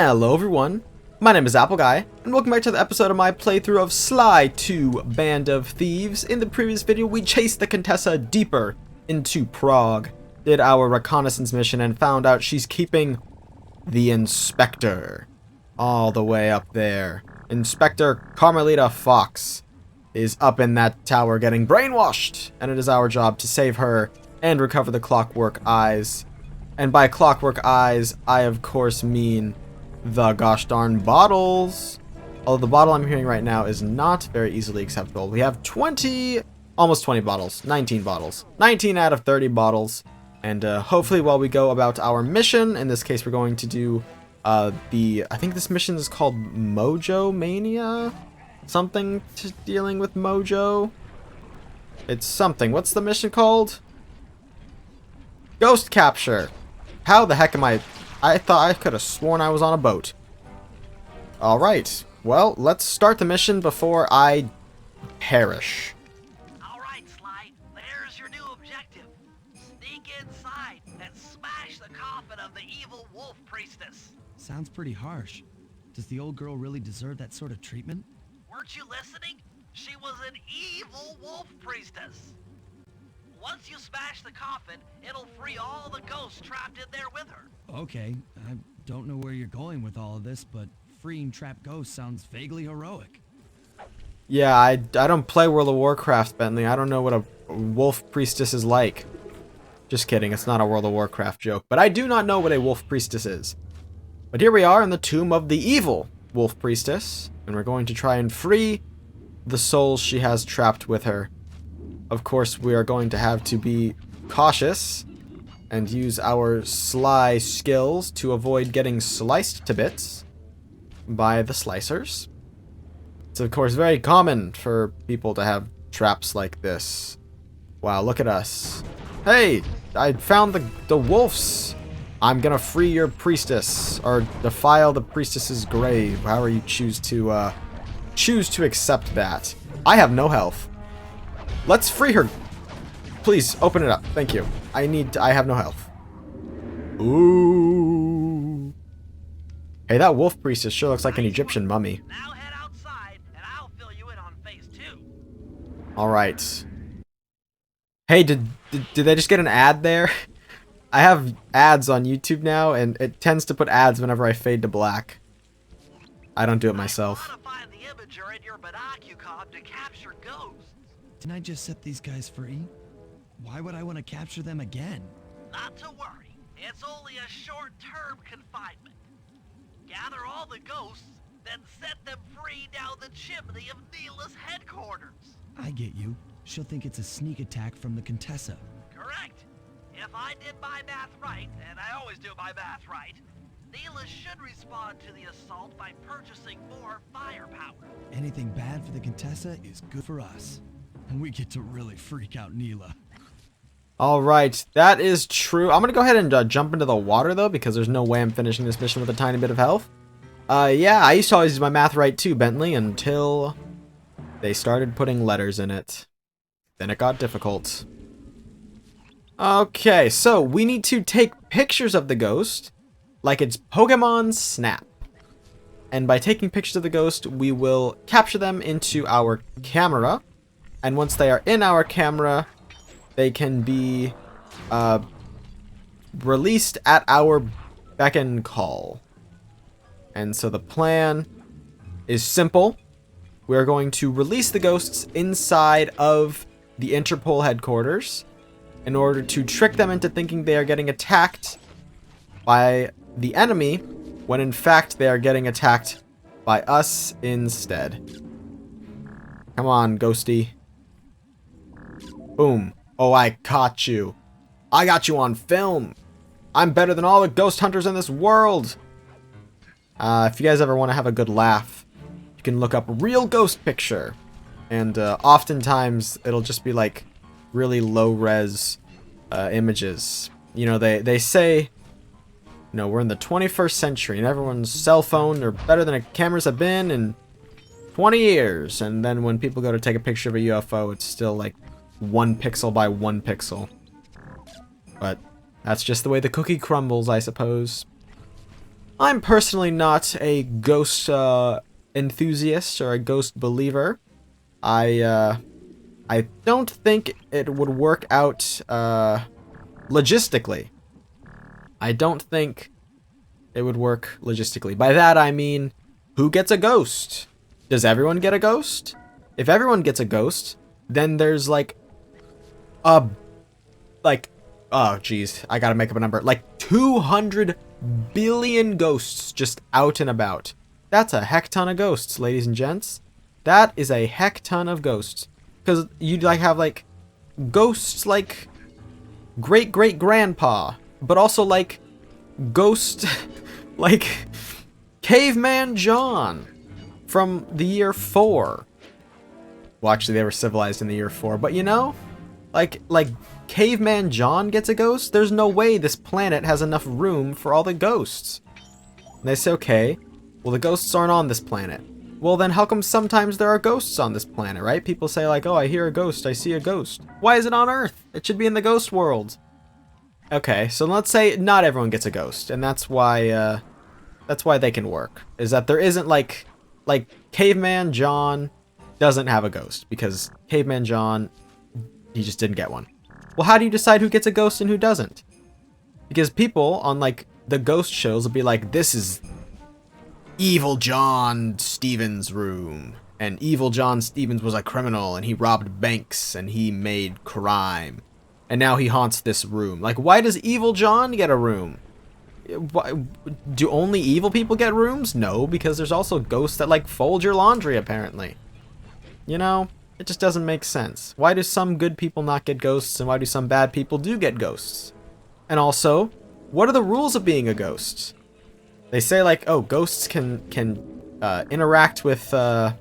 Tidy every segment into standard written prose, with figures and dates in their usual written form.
Hello everyone, my name is Apple Guy, and welcome back to the episode of my playthrough of Sly 2 Band of Thieves. In the previous video, we chased the Contessa deeper into Prague, did our reconnaissance mission, and found out she's keeping the Inspector all the way up there. Inspector Carmelita Fox is up in that tower getting brainwashed, and it is our job to save her and recover the Clockwerk eyes. And by Clockwerk eyes, I of course mean the gosh darn bottles. Although the bottle I'm hearing right now is not very easily acceptable. We have almost 20 bottles, 19 bottles, 19 out of 30 bottles. And hopefully while we go about our mission, in this case we're going to do I think this mission is called Mojo Mania? Something dealing with Mojo? It's something. What's the mission called? Ghost capture. How the heck am I thought I could have sworn I was on a boat. Alright, well, let's start the mission before I perish. Alright, Sly, there's your new objective. Sneak inside and smash the coffin of the evil wolf priestess. Sounds pretty harsh. Does the old girl really deserve that sort of treatment? Weren't you listening? She was an evil wolf priestess. Once you smash the coffin, it'll free all the ghosts trapped in there with her. Okay, I don't know where you're going with all of this, but freeing trapped ghosts sounds vaguely heroic. Yeah, I don't play World of Warcraft, Bentley. I don't know what a wolf priestess is like. Just kidding, it's not a World of Warcraft joke. But I do not know what a wolf priestess is. But here we are in the tomb of the evil wolf priestess, and we're going to try and free the souls she has trapped with her. Of course, we are going to have to be cautious and use our sly skills to avoid getting sliced to bits by the slicers. It's of course very common for people to have traps like this. Wow, look at us. Hey, I found the wolves. I'm gonna free your priestess, or defile the priestess's grave, however you choose to accept that. I have no health. Let's free her. Please, open it up. Thank you. I have no health. Ooh. Hey, that wolf priestess sure looks like an Egyptian mummy. Now head outside, and I'll fill you in on phase 2. Alright. Hey, did they just get an ad there? I have ads on YouTube now, and it tends to put ads whenever I fade to black. I don't do it myself. I modify the imager in your binocular to capture ghosts. Didn't I just set these guys free? Why would I want to capture them again? Not to worry, it's only a short-term confinement. Gather all the ghosts, then set them free down the chimney of Neela's headquarters. I get you. She'll think it's a sneak attack from the Contessa. Correct. If I did my math right, and I always do my math right, Neela should respond to the assault by purchasing more firepower. Anything bad for the Contessa is good for us. And we get to really freak out Neela. Alright, that is true. I'm gonna go ahead and jump into the water, though, because there's no way I'm finishing this mission with a tiny bit of health. Yeah, I used to always use my math right, too, Bentley, until they started putting letters in it. Then it got difficult. Okay, so we need to take pictures of the ghost like it's Pokemon Snap. And by taking pictures of the ghost, we will capture them into our camera. And once they are in our camera, they can be released at our beck and call. And so the plan is simple. We're going to release the ghosts inside of the Interpol headquarters in order to trick them into thinking they are getting attacked by the enemy, when in fact they are getting attacked by us instead. Come on, ghosty. Boom. Oh, I caught you. I got you on film. I'm better than all the ghost hunters in this world. If you guys ever want to have a good laugh, you can look up real ghost picture. And oftentimes it'll just be like really low res images. You know, they say, you know, we're in the 21st century and everyone's cell phone are better than cameras have been in 20 years. And then when people go to take a picture of a UFO, it's still like 1 pixel by 1 pixel. But that's just the way the cookie crumbles, I suppose. I'm personally not a ghost enthusiast or a ghost believer. I don't think it would work out logistically. I don't think it would work logistically. By that I mean, who gets a ghost? Does everyone get a ghost? If everyone gets a ghost, then there's like oh geez, I gotta make up a number. Like 200 billion ghosts just out and about. That's a heck ton of ghosts, ladies and gents. That is a heck ton of ghosts. Because you'd like have like ghosts like great-great-grandpa, but also like ghost like Caveman John from the year 4. Well, actually they were civilized in the year 4, but you know, like Caveman John gets a ghost. There's no way this planet has enough room for all the ghosts. And they say, okay, well the ghosts aren't on this planet. Well then how come sometimes there are ghosts on this planet, right? People say like, oh, I hear a ghost, I see a ghost. Why is it on Earth? It should be in the ghost world. Okay, so let's say not everyone gets a ghost, and that's why they can work. Is that there isn't like Caveman John doesn't have a ghost, because Caveman John, he just didn't get one. Well, how do you decide who gets a ghost and who doesn't? Because people on like the ghost shows will be like, this is Evil John Stevens' room, and Evil John Stevens was a criminal and he robbed banks and he made crime, and now he haunts this room. Like, why does Evil John get a room? Why, do only evil people get rooms? No, because there's also ghosts that like fold your laundry apparently. You know, it just doesn't make sense. Why do some good people not get ghosts and why do some bad people do get ghosts? And also, what are the rules of being a ghost? They say like, oh, ghosts can interact with, oh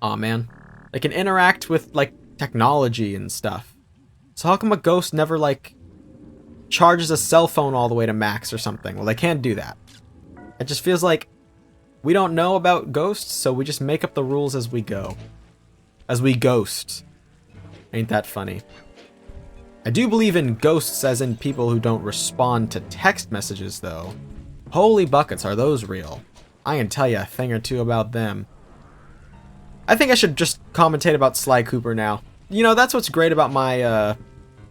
man, they can interact with like technology and stuff. So how come a ghost never like charges a cell phone all the way to max or something? Well, they can't do that. It just feels like we don't know about ghosts, so we just make up the rules as we go. As we ghost. Ain't that funny? I do believe in ghosts as in people who don't respond to text messages though. Holy buckets, are those real? I can tell you a thing or two about them. I think I should just commentate about Sly Cooper now. You know, that's what's great about my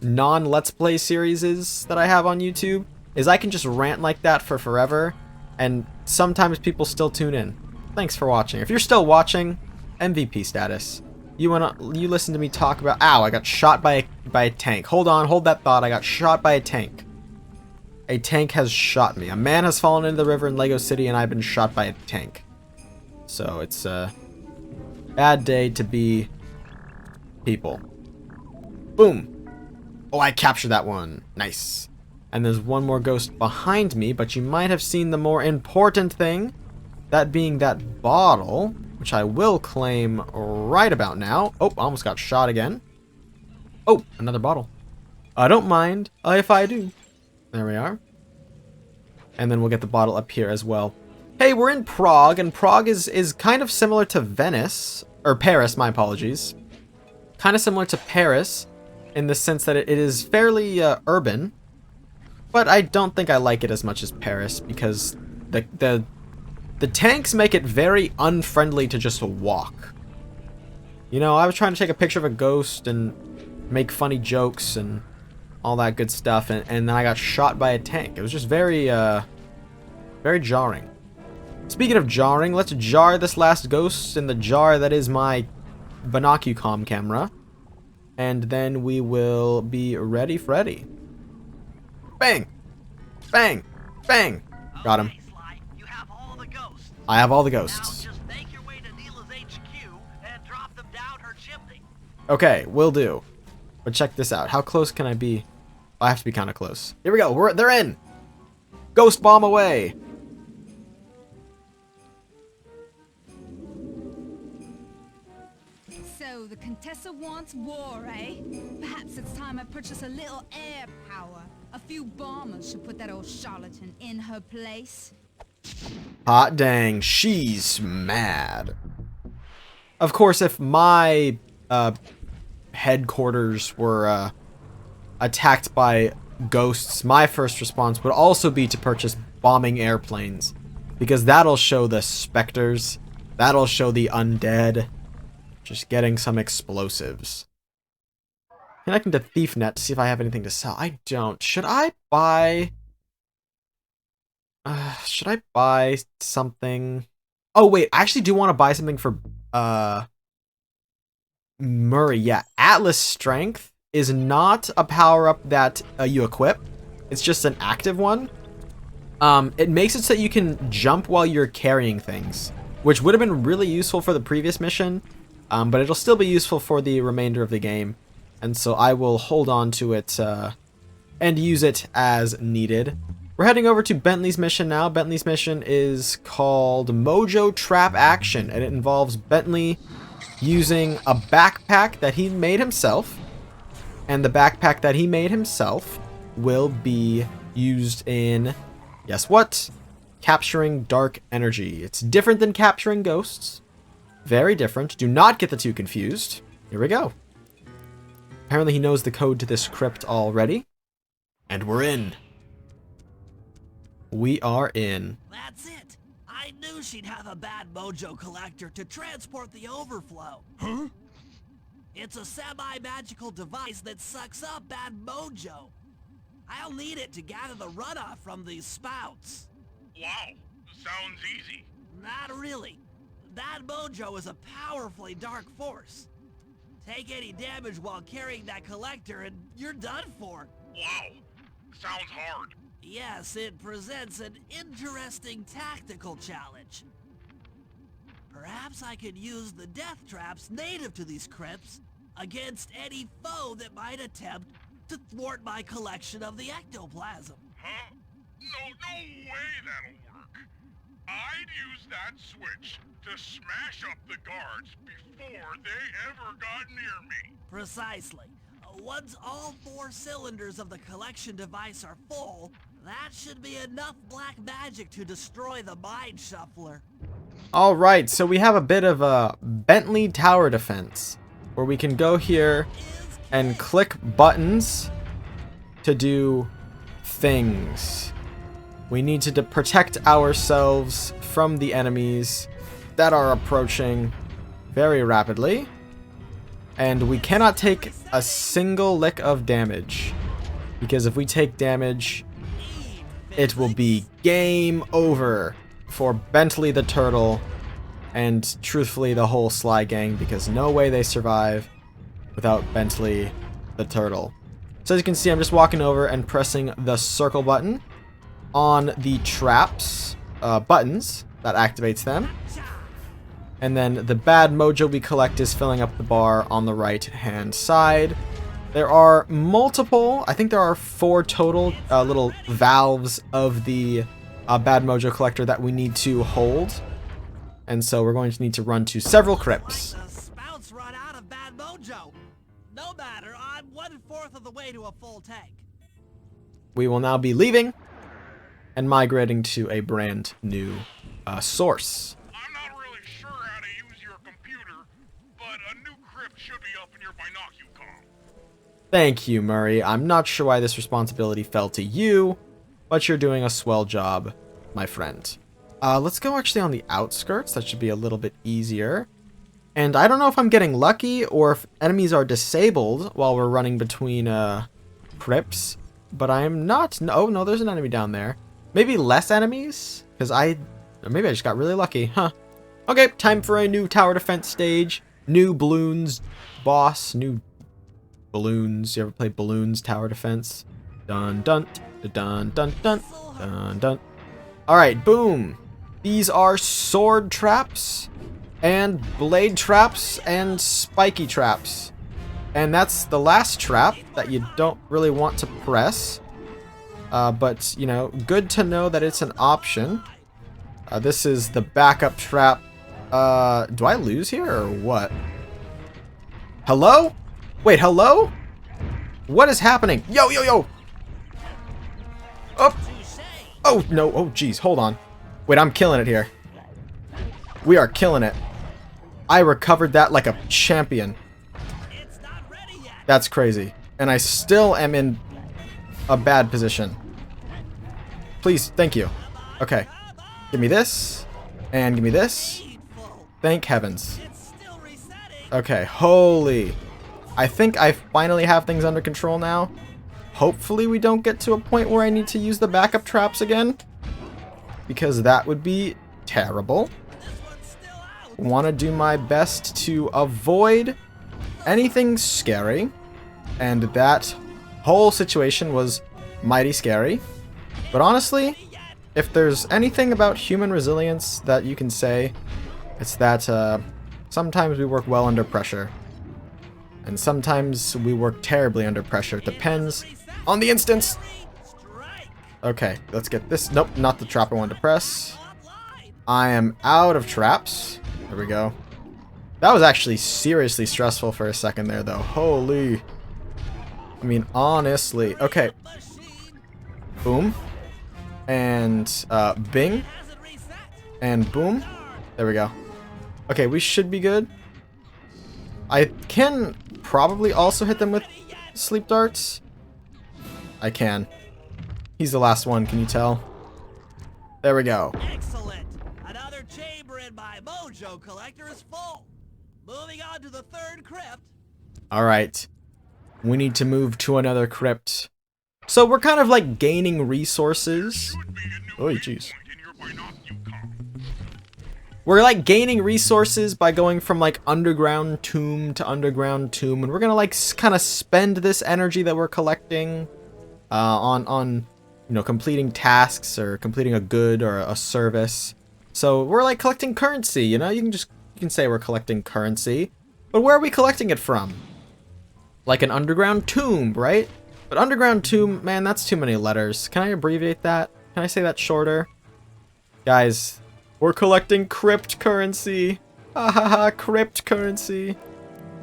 non-Let's Play series that I have on YouTube, is I can just rant like that for forever, and sometimes people still tune in. Thanks for watching. If you're still watching, MVP status. You listen to me talk about, ow, I got shot by a tank. Hold on, hold that thought. I got shot by a tank. A tank has shot me. A man has fallen into the river in Lego City and I've been shot by a tank. So it's a bad day to be people. Boom. Oh, I captured that one. Nice. And there's one more ghost behind me, but you might have seen the more important thing. That being that bottle, which I will claim right about now. Oh, I almost got shot again. Oh, another bottle. I don't mind if I do. There we are. And then we'll get the bottle up here as well. Hey, we're in Prague, and Prague is kind of similar to Venice. Or Paris, my apologies. Kind of similar to Paris in the sense that it is fairly urban. But I don't think I like it as much as Paris because the tanks make it very unfriendly to just walk. You know, I was trying to take a picture of a ghost and make funny jokes and all that good stuff, and then I got shot by a tank. It was just very jarring. Speaking of jarring, let's jar this last ghost in the jar that is my binocucom camera, and then we will be ready, Freddy. Bang! Bang! Bang! Got him. Okay, Sly, you have all the ghosts. I have all the ghosts. Now just make your way to Neela's HQ and drop them down her chimney. Okay, will do. But check this out. How close can I be? I have to be kind of close. Here we go. They're in. Ghost bomb away. So the Contessa wants war, eh? Perhaps it's time I purchase a little air power. A few bombers should put that old charlatan in her place. Hot dang, she's mad. Of course, if my headquarters were attacked by ghosts, my first response would also be to purchase bombing airplanes. because that'll show the specters. That'll show the undead. Just getting some explosives. Connecting to Thiefnet to see if I have anything to sell. I don't. Should I buy... should I buy something? Oh, wait. I actually do want to buy something for Murray. Yeah. Atlas Strength is not a power-up that you equip. It's just an active one. It makes it so that you can jump while you're carrying things, which would have been really useful for the previous mission, but it'll still be useful for the remainder of the game. And so I will hold on to it and use it as needed. We're heading over to Bentley's mission now. Bentley's mission is called Mojo Trap Action, and it involves Bentley using a backpack that he made himself. And the backpack that he made himself will be used in, guess what? Capturing dark energy. It's different than capturing ghosts. Very different. Do not get the two confused. Here we go. Apparently he knows the code to this crypt already. And we're in. We are in. That's it. I knew she'd have a bad mojo collector to transport the overflow. Huh? It's a semi-magical device that sucks up bad mojo. I'll need it to gather the runoff from these spouts. Wow, sounds easy. Not really. That mojo is a powerfully dark force. Take any damage while carrying that collector and you're done for. Wow, sounds hard. Yes, it presents an interesting tactical challenge. Perhaps I could use the death traps native to these crypts against any foe that might attempt to thwart my collection of the ectoplasm. Huh? No way that'll work. I'd use that switch to smash up the guards before they ever got near me. Precisely. Once all 4 cylinders of the collection device are full, that should be enough black magic to destroy the Mind Shuffler. Alright, so we have a bit of a Bentley tower defense, where we can go here and click buttons to do things. We need to protect ourselves from the enemies that are approaching very rapidly. And we cannot take a single lick of damage, because if we take damage, it will be game over for Bentley the Turtle and truthfully the whole Sly gang, because no way they survive without Bentley the Turtle. So as you can see, I'm just walking over and pressing the circle button on the traps buttons that activates them. And then the bad mojo we collect is filling up the bar on the right hand side. There are multiple, I think there are 4 total little valves of the bad mojo collector that we need to hold. And so we're going to need to run to several crypts. The spouts run out of bad mojo. No matter, I'm 1/4 of the way to a full tank. We will now be leaving and migrating to a brand new source. I'm not really sure how to use your computer, but a new crypt should be up in your binocucom. Thank you, Murray. I'm not sure why this responsibility fell to you, but you're doing a swell job, my friend. Let's go actually on the outskirts. That should be a little bit easier. And I don't know if I'm getting lucky or if enemies are disabled while we're running between crypts, but I'm not. Oh, no, there's an enemy down there. Maybe less enemies? Because maybe I just got really lucky, huh? Okay, time for a new tower defense stage. New balloons boss, new balloons. You ever play Balloons Tower Defense? Dun dun dun dun dun dun dun. Alright, boom. These are sword traps and blade traps and spiky traps. And that's the last trap that you don't really want to press. But, you know, good to know that it's an option. This is the backup trap. Do I lose here or what? Hello? Wait, hello? What is happening? Yo, yo, yo! Oh! Oh, no. Oh, jeez. Hold on. Wait, I'm killing it here. We are killing it. I recovered that like a champion. That's crazy. And I still am in a bad position. Please, thank you. Okay. Give me this. And give me this. Needful. Thank heavens. It's still resetting. Okay, holy. I think I finally have things under control now. Hopefully we don't get to a point where I need to use the backup traps again, because that would be terrible. This one's still out. Want to do my best to avoid anything scary, and that whole situation was mighty scary. But honestly, if there's anything about human resilience that you can say, it's that sometimes we work well under pressure. And sometimes we work terribly under pressure. It depends on the instance. Strike. Okay, let's get this. Nope, not the trap I wanted to press. Online. I am out of traps. There we go. That was actually seriously stressful for a second there, though. Holy. I mean, honestly. Okay. Machine Boom. And, bing. hasn't reset. And boom. There we go. Okay, we should be good. I can probably also hit them with sleep darts. I can. He's the last one, can you tell? There we go. Excellent. Another chamber in my mojo collector is full. Moving on to the third crypt. Alright. We need to move to another crypt. So we're kind of like gaining resources. Should be a new Oh, jeez. viewpoint in your binocular. We're like gaining resources by going from like underground tomb to underground tomb, and we're gonna like kind of spend this energy that we're collecting on you know, completing tasks or completing a good or a service. So we're like collecting currency, you know. You can say we're collecting currency, but where are we collecting it from? Like an underground tomb, right? But underground tomb, man, that's too many letters. Can I abbreviate that? Can I say that shorter? Guys, we're collecting crypt currency. Ha ha ha, crypt currency.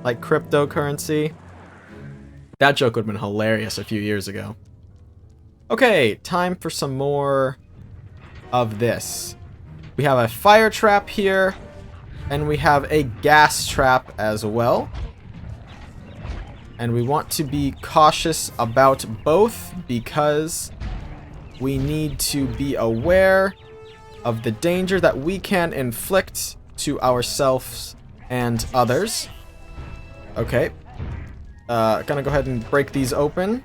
Like cryptocurrency. That joke would have been hilarious a few years ago. Okay, time for some more of this. We have a fire trap here, and we have a gas trap as well. And we want to be cautious about both because we need to be aware of the danger that we can inflict to ourselves and others. Okay. Gonna go ahead and break these open.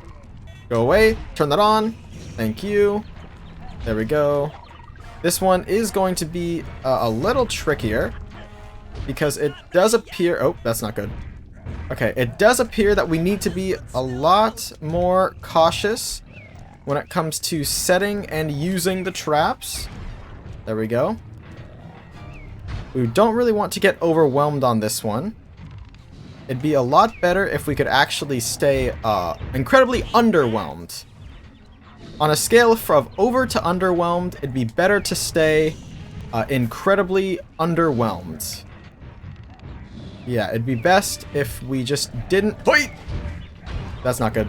Go away. Turn that on. Thank you. There we go. This one is going to be a little trickier because it does appear... Oh, that's not good. Okay, it does appear that we need to be a lot more cautious when it comes to setting and using the traps. There we go. We don't really want to get overwhelmed on this one. It'd be a lot better if we could actually stay incredibly underwhelmed. On a scale from over to underwhelmed, it'd be better to stay incredibly underwhelmed. Yeah, it'd be best if we just didn't... Wait! That's not good.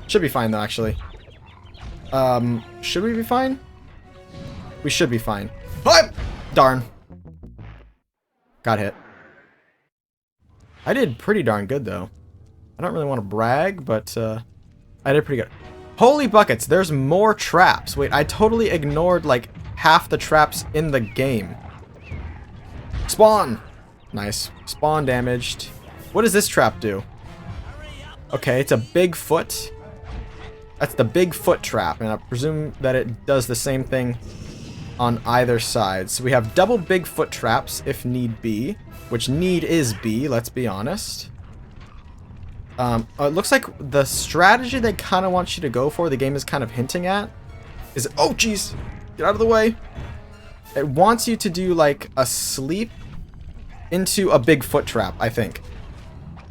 Should be fine, though, actually. Should we be fine? We should be fine. Oh! Darn. Got hit. I did pretty darn good, though. I don't really want to brag, but I did pretty good. Holy buckets, there's more traps. Wait, I totally ignored, like, half the traps in the game. Spawn! Nice. Spawn damaged. What does this trap do? Okay, it's a big foot. That's the big foot trap, and I presume that it does the same thing on either side. So we have double big foot traps if need be, which need is be, let's be honest. It looks like the strategy they kind of want you to go for, the game is kind of hinting at, is... Oh, jeez! Get out of the way! It wants you to do, like, a sleep into a big foot trap, I think.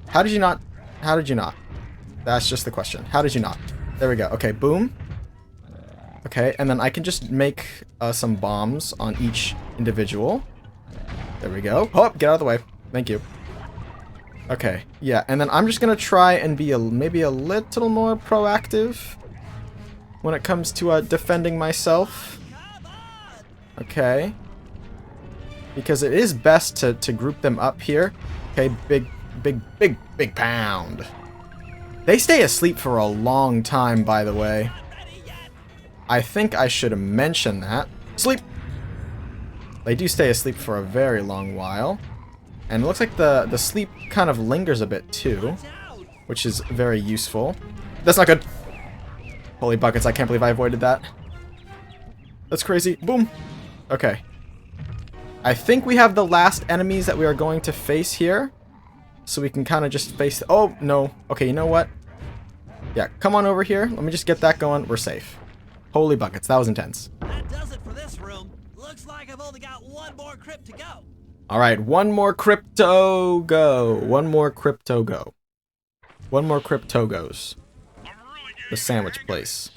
How did you not? How did you not? That's just the question. How did you not? There we go. Okay, boom. Okay, and then I can just make some bombs on each individual. There we go. Oh, get out of the way. Thank you. Okay, yeah, and then I'm just gonna try and be maybe a little more proactive when it comes to defending myself. Okay. Because it is best to group them up here. Okay, big pound. They stay asleep for a long time, by the way. I think I should mention that. Sleep! They do stay asleep for a very long while. And it looks like the sleep kind of lingers a bit too, which is very useful. That's not good. Holy buckets, I can't believe I avoided that. That's crazy. Boom. Okay. I think we have the last enemies that we are going to face here. So we can kind of just face... Oh, no. Okay, you know what? Yeah, come on over here. Let me just get that going. We're safe. Holy buckets, that was intense. That does it for this room. Looks like I've only got one more crypt to go. Alright, one more crypto go. One more crypto go. One more crypto goes. The sandwich place.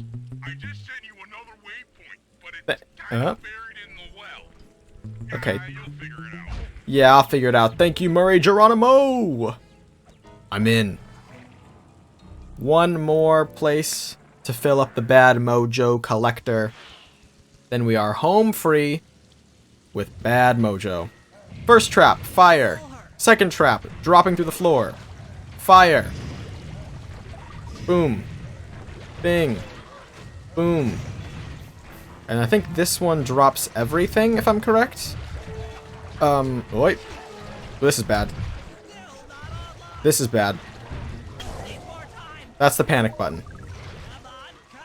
I just sent you another waypoint, but it's kind of buried in the well. Okay. You'll figure it out. Yeah, I'll figure it out. Thank you, Murray Geronimo! I'm in. One more place to fill up the bad mojo collector. Then we are home free with bad mojo. First trap, fire. Second trap, dropping through the floor. Fire. Boom. Bing. Boom. And I think this one drops everything, if I'm correct. Wait. This is bad. This is bad. That's the panic button.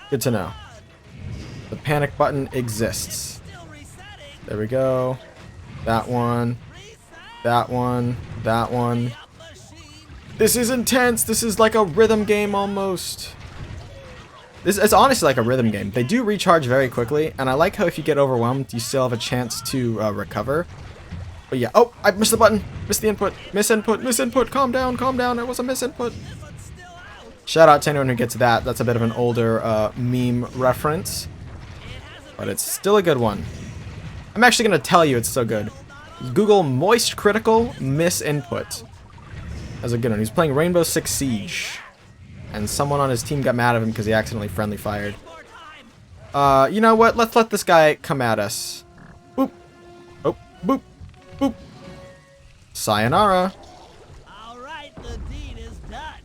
Good to know. The panic button exists. There we go. That one. That one. That one. This is intense. This is like a rhythm game almost. It's honestly like a rhythm game. They do recharge very quickly, and I like how if you get overwhelmed, you still have a chance to recover. But yeah. Oh, I missed the button. Missed the input. Miss input. Miss input. Calm down. Calm down. It was a miss input. Shout out to anyone who gets that. That's a bit of an older meme reference. But it's still a good one. I'm actually going to tell you it's so good. Google Moist Critical Miss Input. That's a good one. He's playing Rainbow Six Siege. And someone on his team got mad at him because he accidentally friendly fired. You know what? Let's let this guy come at us. Boop. Oh, boop. Boop. Sayonara. Alright, the deed is done.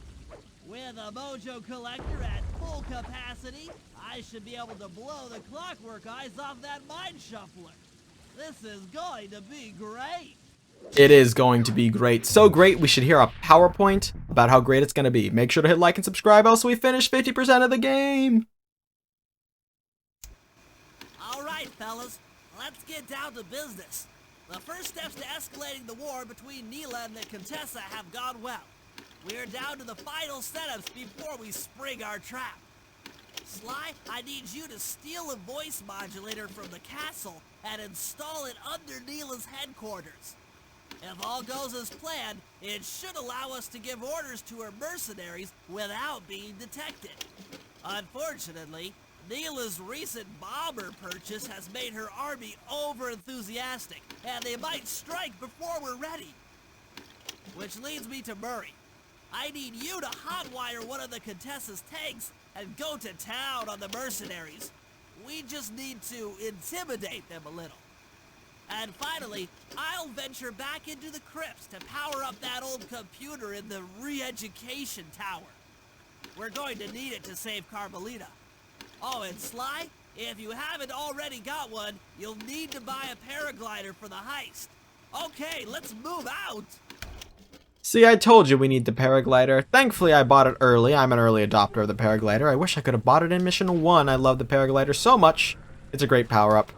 With a mojo collector at full capacity, I should be able to blow the Clockwerk eyes off that mine shuffler. This is going to be great. It is going to be great. So great, we should hear a PowerPoint about how great it's going to be. Make sure to hit like and subscribe, else we finish 50% of the game. Alright, fellas, let's get down to business. The first steps to escalating the war between Neela and the Contessa have gone well. We're down to the final setups before we spring our trap. Sly, I need you to steal a voice modulator from the castle and install it under Neela's headquarters. If all goes as planned, it should allow us to give orders to her mercenaries without being detected. Unfortunately, Neela's recent bomber purchase has made her army over-enthusiastic, and they might strike before we're ready. Which leads me to Murray. I need you to hotwire one of the Contessa's tanks and go to town on the mercenaries. We just need to intimidate them a little. And finally, I'll venture back into the crypts to power up that old computer in the re-education tower. We're going to need it to save Carmelita. Oh, and Sly, if you haven't already got one, you'll need to buy a paraglider for the heist. Okay, let's move out! See, I told you we need the paraglider. Thankfully, I bought it early. I'm an early adopter of the paraglider. I wish I could have bought it in Mission 1. I love the paraglider so much. It's a great power-up.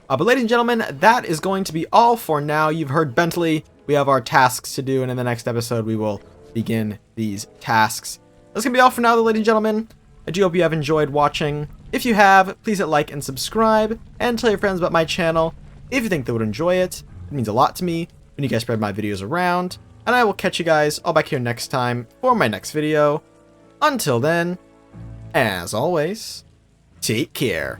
But ladies and gentlemen, that is going to be all for now. You've heard Bentley. We have our tasks to do, and in the next episode, we will begin these tasks. That's going to be all for now, though, ladies and gentlemen. I do hope you have enjoyed watching. If you have, please hit like and subscribe, and tell your friends about my channel. If you think they would enjoy it, it means a lot to me when you guys spread my videos around. And I will catch you guys all back here next time for my next video. Until then, as always, take care.